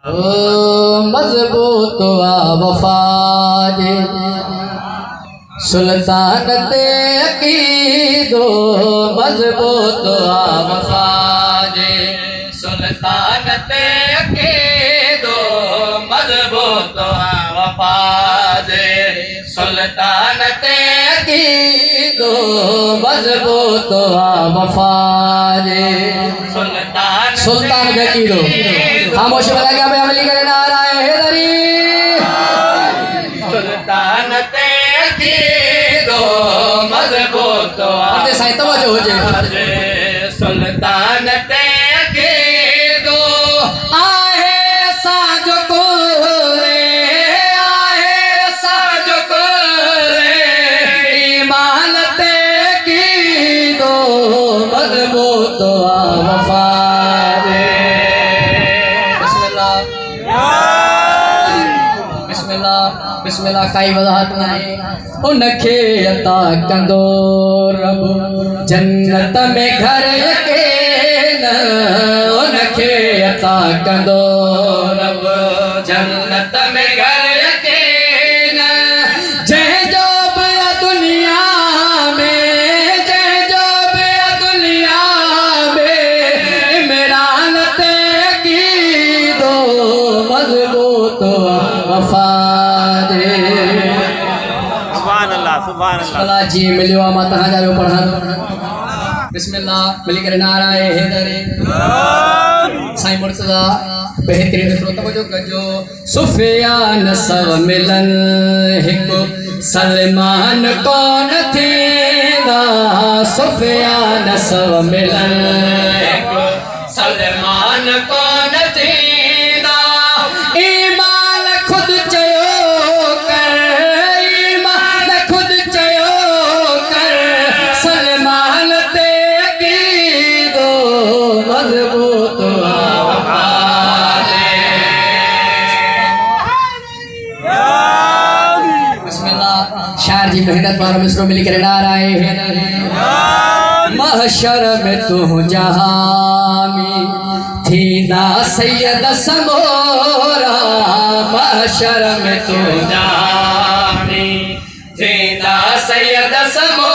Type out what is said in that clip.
मजबूत वफाद सुल्तानत अकीदो मजबूत वफाद सुल्तानत अकीदो मजबूत वफाद सुल्तानत अकीदो मजबूत वफाद सुल्तान अकीदो खामोश बता के अमली करे नाराए हैदरी सुल्तानत अकीदो मजबूत आते साईं तवज्जो हो जे सुल्तानत अकीदो आहे साजो को रे ईमान ते अकीदो मजबूत वफा बिस्मिल्लाह काई वजाहत नाहे उनखे अता कंदो रब जन्नत में घर यकीन उनखे अता कंदो रब जन्नत में घर यकीन जय जो बि दुनिया में जय जो बि दुनिया में इमरान ते अकीदो मजबूत वफा बिस्मिल्लाह जी मिलियो मां तहां जा पढ़ा बिस्मिल्लाह मिली करे नाराए हैदरी साईं मुर्तजा बेहतरीन एतिरो तवज्जो कजो सुफियान सब मिलन हिकु सलमान कोन थींदा सुफियान सब मिलन हिकु सलमान कोन थींदा ईमान खुद चयो शार जी मेहनत वारो मिसरो मिली करे नाराए महशर में तू जहामी थींदा सैयद समोरा महशर में तू जहामी थींदा सैयद समोरा